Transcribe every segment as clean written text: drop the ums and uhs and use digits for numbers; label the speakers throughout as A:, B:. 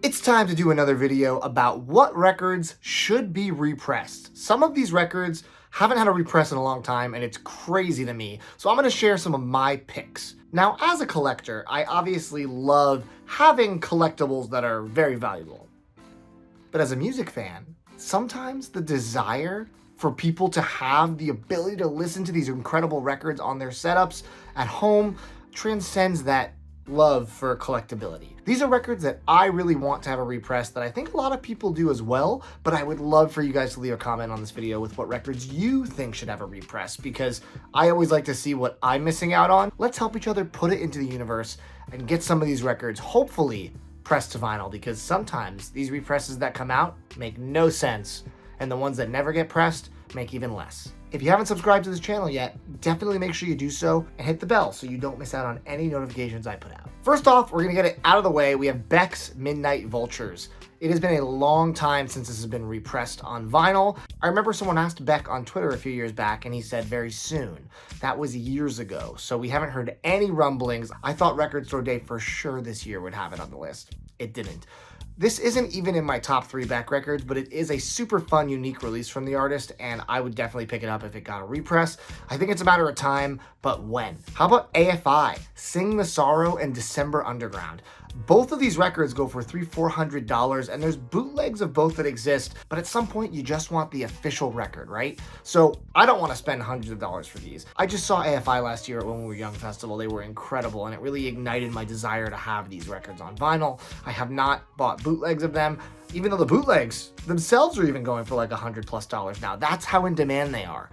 A: It's time to do another video about what records should be repressed. Some of these records haven't had a repress in a long time and it's crazy to me, so I'm going to share some of my picks. Now, as a collector, I obviously love having collectibles that are very valuable. But as a music fan, sometimes the desire for people to have the ability to listen to these incredible records on their setups at home transcends that love for collectability. These are records that I really want to have a repress that I think a lot of people do as well, but I would love for you guys to leave a comment on this video with what records you think should have a repress, because I always like to see what I'm missing out on. Let's help each other put it into the universe and get some of these records hopefully pressed to vinyl, because sometimes these represses that come out make no sense and the ones that never get pressed make even less. If you haven't subscribed to this channel yet, definitely make sure you do so and hit the bell so you don't miss out on any notifications I put out. First off, we're gonna get it out of the way. We have Beck's Midnight Vultures. It has been a long time since this has been repressed on vinyl. I remember someone asked Beck on Twitter a few years back and he said very soon. That was years ago, so we haven't heard any rumblings. I thought Record Store Day for sure this year would have it on the list. It didn't. This isn't even in my top 3 Beck records, but it is a super fun, unique release from the artist, and I would definitely pick it up if it got a repress. I think it's a matter of time, but when? How about AFI, Sing the Sorrow and December Underground? Both of these records go for $300-400, and there's bootlegs of both that exist, but at some point you just want the official record, right? So I don't want to spend hundreds of dollars for these. I just saw AFI last year at When We Were Young Festival. They were incredible, and it really ignited my desire to have these records on vinyl. I have not bought bootlegs of them, even though the bootlegs themselves are even going for like $100+ now. That's how in demand they are.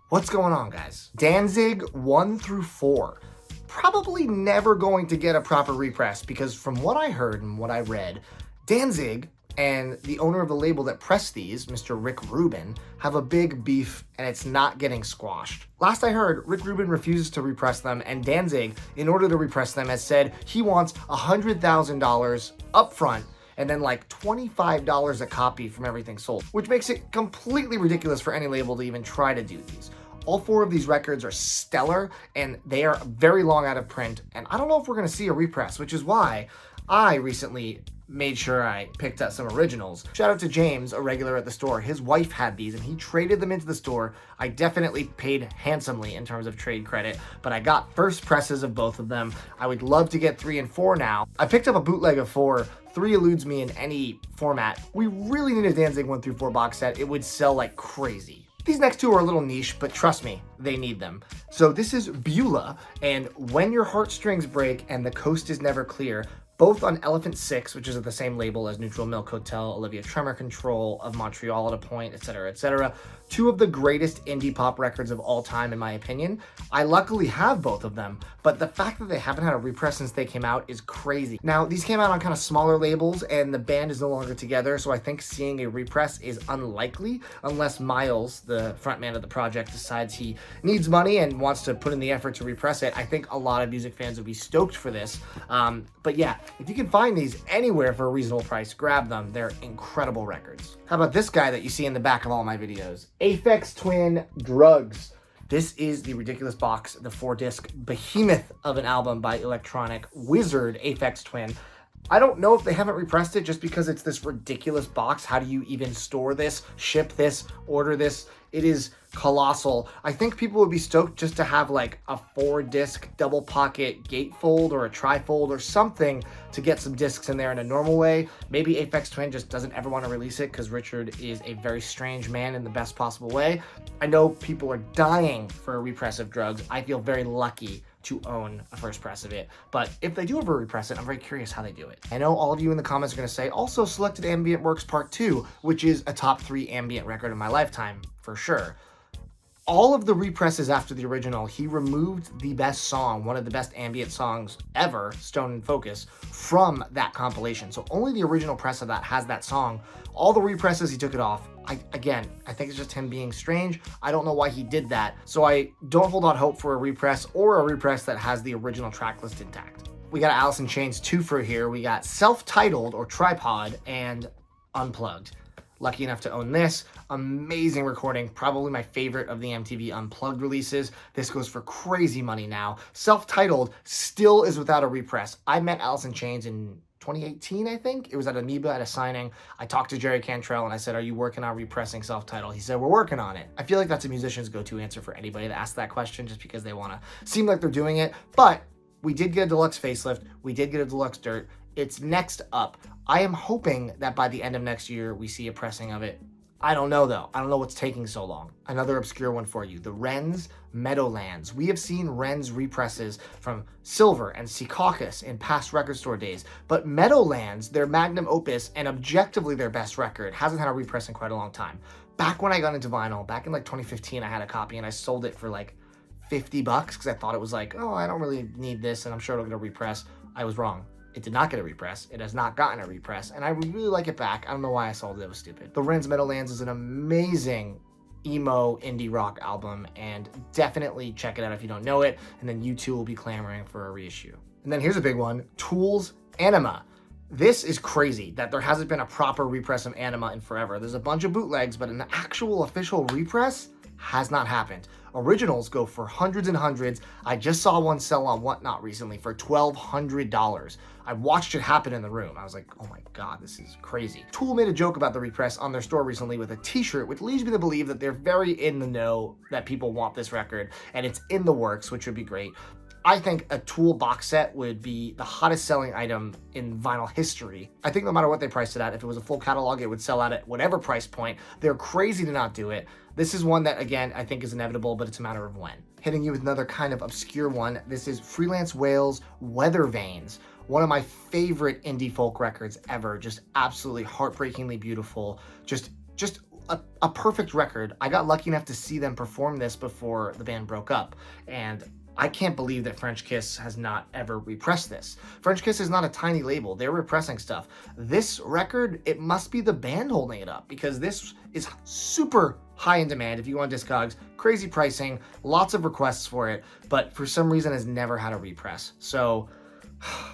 A: What's going on, guys? Danzig 1 through 4. Probably never going to get a proper repress, because from what I heard and what I read, Danzig and the owner of the label that pressed these, Mr. Rick Rubin, have a big beef and it's not getting squashed. Last I heard, Rick Rubin refuses to repress them, and Danzig, in order to repress them, has said he wants $100,000 up front and then like $25 a copy from everything sold, which makes it completely ridiculous for any label to even try to do these. All 4 of these records are stellar, and they are very long out of print, and I don't know if we're going to see a repress, which is why I recently made sure I picked up some originals. Shout out to James, a regular at the store. His wife had these, and he traded them into the store. I definitely paid handsomely in terms of trade credit, but I got first presses of both of them. I would love to get 3 and 4 now. I picked up a bootleg of 4. 3 eludes me in any format. We really need a Danzig 1 through 4 box set. It would sell like crazy. These next 2 are a little niche, but trust me, they need them. So this is Beulah and When Your Heartstrings Break and The Coast Is Never Clear, both on Elephant 6, which is at the same label as Neutral Milk Hotel, Olivia Tremor Control, Of Montreal at a Point, etc., etc. 2 of the greatest indie pop records of all time, in my opinion. I luckily have both of them, but the fact that they haven't had a repress since they came out is crazy. Now, these came out on kind of smaller labels, and the band is no longer together, so I think seeing a repress is unlikely, unless Miles, the frontman of the project, decides he needs money and wants to put in the effort to repress it. I think a lot of music fans would be stoked for this. But yeah, if you can find these anywhere for a reasonable price, grab them. They're incredible records. How about this guy that you see in the back of all my videos? Aphex Twin Drugs. This is the ridiculous box, the 4-disc behemoth of an album by electronic wizard Aphex Twin. I don't know if they haven't repressed it just because it's this ridiculous box. How do you even store this, ship this, order this? It is colossal. I think people would be stoked just to have like a 4-disc double pocket gatefold or a trifold or something to get some discs in there in a normal way. Maybe Aphex Twin just doesn't ever want to release it because Richard is a very strange man in the best possible way. I know people are dying for a repress of Drugs. I feel very lucky to own a first press of it, but if they do ever repress it, I'm very curious how they do it. I know all of you in the comments are going to say also Selected Ambient Works Part 2, which is a top 3 ambient record of my lifetime for sure. All of the represses after the original, he removed the best song, one of the best ambient songs ever, Stone and Focus, from that compilation. So only the original press of that has that song. All the represses, he took it off. I think it's just him being strange. I don't know why he did that. So I don't hold out hope for a repress or a repress that has the original track list intact. We got Alice in Chains 2 for here. We got Self-Titled or Tripod and Unplugged. Lucky enough to own this. Amazing recording, probably my favorite of the MTV Unplugged releases. This goes for crazy money now. Self-Titled still is without a repress. I met Alice in Chains in 2018, I think. It was at Amoeba at a signing. I talked to Jerry Cantrell and I said, are you working on repressing self-titled? He said, we're working on it. I feel like that's a musician's go-to answer for anybody that asks that question, just because they want to seem like they're doing it. But we did get a deluxe facelift. We did get a deluxe dirt. It's next up. I am hoping that by the end of next year, we see a pressing of it. I don't know though. I don't know what's taking so long. Another obscure one for you, the Wrens Meadowlands. We have seen Wrens represses from Silver and Secaucus in past record store days, but Meadowlands, their magnum opus and objectively their best record, hasn't had a repress in quite a long time. Back when I got into vinyl, back in like 2015, I had a copy and I sold it for like $50 because I thought it was like, oh, I don't really need this and I'm sure it'll get a repress. I was wrong. It did not get a repress. It has not gotten a repress, and I would really like it back. I don't know why I sold it. It was stupid. The Wrens Meadowlands is an amazing emo indie rock album, and definitely check it out if you don't know it, and then you too will be clamoring for a reissue. And then here's a big one, Tool's Anima. This is crazy that there hasn't been a proper repress of Anima in forever. There's a bunch of bootlegs, but an actual official repress has not happened. Originals go for hundreds and hundreds. I just saw one sell on Whatnot recently for $1,200. I watched it happen in the room. I was like, oh my God, this is crazy. Tool made a joke about the repress on their store recently with a t-shirt, which leads me to believe that they're very in the know that people want this record and it's in the works, which would be great. I think a Tool box set would be the hottest selling item in vinyl history. I think no matter what they priced it at, if it was a full catalog, it would sell out at whatever price point. They're crazy to not do it. This is one that, again, I think is inevitable, but it's a matter of when. Hitting you with another kind of obscure one. This is Freelance Wales Weather Vanes. One of my favorite indie folk records ever. Just absolutely heartbreakingly beautiful. Just a perfect record. I got lucky enough to see them perform this before the band broke up. And I can't believe that French Kiss has not ever repressed this. French Kiss is not a tiny label. They're repressing stuff. This record, it must be the band holding it up because this is super high in demand if you want Discogs. Crazy pricing, lots of requests for it, but for some reason has never had a repress. So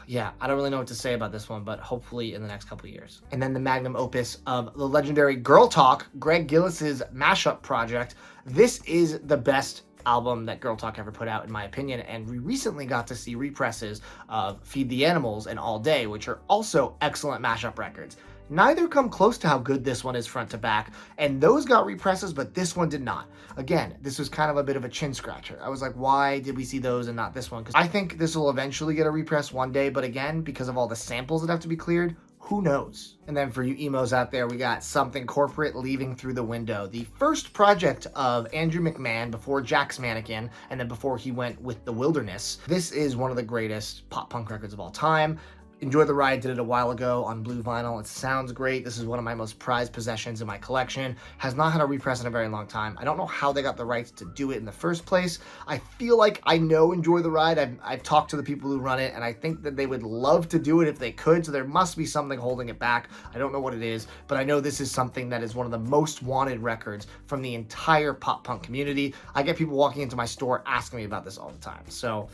A: yeah, I don't really know what to say about this one, but hopefully in the next couple of years. And then the magnum opus of the legendary Girl Talk, Greg Gillis's mashup project. This is the best album that Girl Talk ever put out, in my opinion, and we recently got to see represses of Feed the Animals and All Day, which are also excellent mashup records. Neither come close to how good this one is front to back, and those got represses, but this one did not. Again, this was kind of a bit of a chin scratcher. I was like, why did we see those and not this one? Because I think this will eventually get a repress one day, but again, because of all the samples that have to be cleared, who knows? And then for you emos out there, we got Something Corporate, Leaving Through the Window. The first project of Andrew McMahon before Jack's Mannequin, and then before he went with The Wilderness. This is one of the greatest pop punk records of all time. Enjoy the Ride did it a while ago on blue vinyl. It sounds great. This is one of my most prized possessions in my collection. Has not had a repress in a very long time. I don't know how they got the rights to do it in the first place. I feel like I know Enjoy the Ride. I've talked to the people who run it, and I think that they would love to do it if they could, so there must be something holding it back. I don't know what it is, but I know this is something that is one of the most wanted records from the entire pop punk community. I get people walking into my store asking me about this all the time. So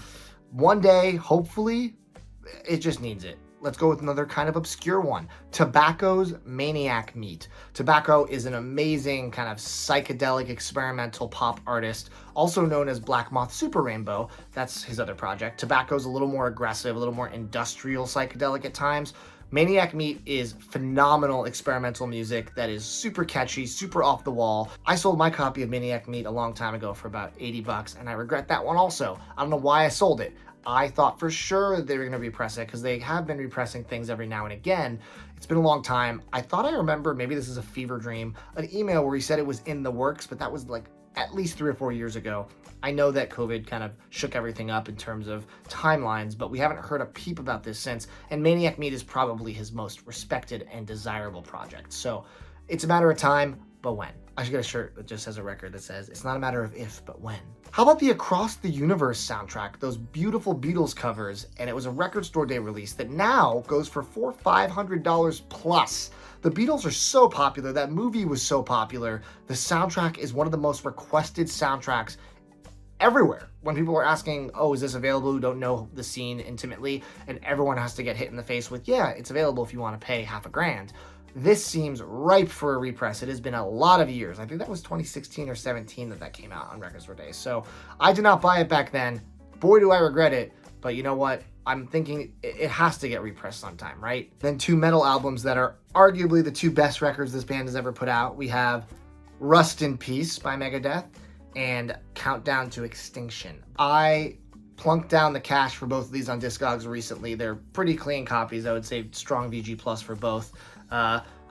A: one day, hopefully, it just needs it. Let's go with another kind of obscure one. Tobacco's Maniac Meat. Tobacco is an amazing kind of psychedelic experimental pop artist, also known as Black Moth Super Rainbow. That's his other project. Tobacco's a little more aggressive, a little more industrial psychedelic at times. Maniac Meat is phenomenal experimental music that is super catchy, super off the wall. I sold my copy of Maniac Meat a long time ago for about $80, and I regret that one also. I don't know why I sold it. I thought for sure they were going to repress it because they have been repressing things every now and again. It's been a long time. I thought I remember, maybe this is a fever dream, an email where he said it was in the works, but that was like at least 3 or 4 years ago. I know that COVID kind of shook everything up in terms of timelines, but we haven't heard a peep about this since, and Maniac Meat is probably his most respected and desirable project. So it's a matter of time, but when. I should get a shirt that just has a record that says, it's not a matter of if, but when. How about the Across the Universe soundtrack, those beautiful Beatles covers, and it was a record store day release that now goes for $400-500 plus. The Beatles are so popular, that movie was so popular, the soundtrack is one of the most requested soundtracks everywhere. When people are asking, oh, is this available, who don't know the scene intimately, and everyone has to get hit in the face with, yeah, it's available if you want to pay $50,000. This seems ripe for a repress. It has been a lot of years. I think that was 2016 or 17 that came out on Record Store Day. So I did not buy it back then. Boy, do I regret it. But you know what? I'm thinking it has to get repressed sometime, right? Then 2 metal albums that are arguably the 2 best records this band has ever put out. We have Rust in Peace by Megadeth and Countdown to Extinction. I plunked down the cash for both of these on Discogs recently. They're pretty clean copies. I would say strong VG plus for both.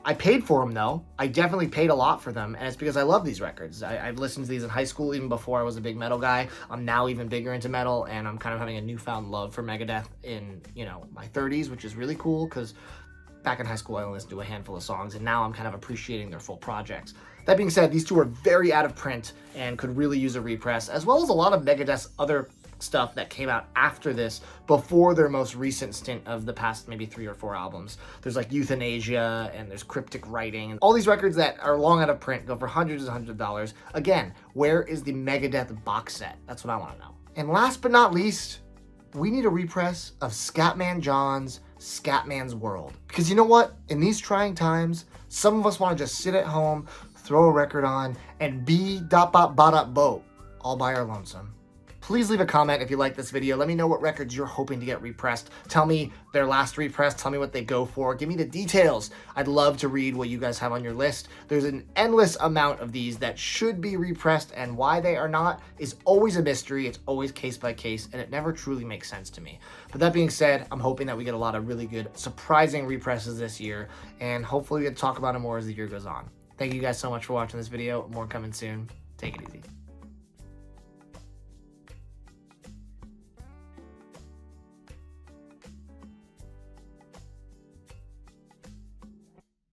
A: I paid for them though. I definitely paid a lot for them, and it's because I love these records. I've listened to these in high school even before I was a big metal guy. I'm now even bigger into metal, and I'm kind of having a newfound love for Megadeth in, you know, my 30s, which is really cool because back in high school I only listened to a handful of songs, and now I'm kind of appreciating their full projects. That being said, these 2 are very out of print and could really use a repress, as well as a lot of Megadeth's other stuff that came out after this, before their most recent stint of the past maybe 3 or 4 albums. There's like Euthanasia, and there's Cryptic Writing, and all these records that are long out of print go for hundreds and hundreds of dollars. Again, where is the Megadeth box set? That's what I want to know. And last but not least, we need a repress of Scatman John's Scatman's World. Because you know what? In these trying times, some of us want to just sit at home, throw a record on, and be bo all by our lonesome. Please leave a comment if you like this video. Let me know what records you're hoping to get repressed. Tell me their last repress. Tell me what they go for. Give me the details. I'd love to read what you guys have on your list. There's an endless amount of these that should be repressed, and why they are not is always a mystery. It's always case by case, and it never truly makes sense to me. But that being said, I'm hoping that we get a lot of really good, surprising represses this year, and hopefully we get to talk about it more as the year goes on. Thank you guys so much for watching this video. More coming soon. Take it easy.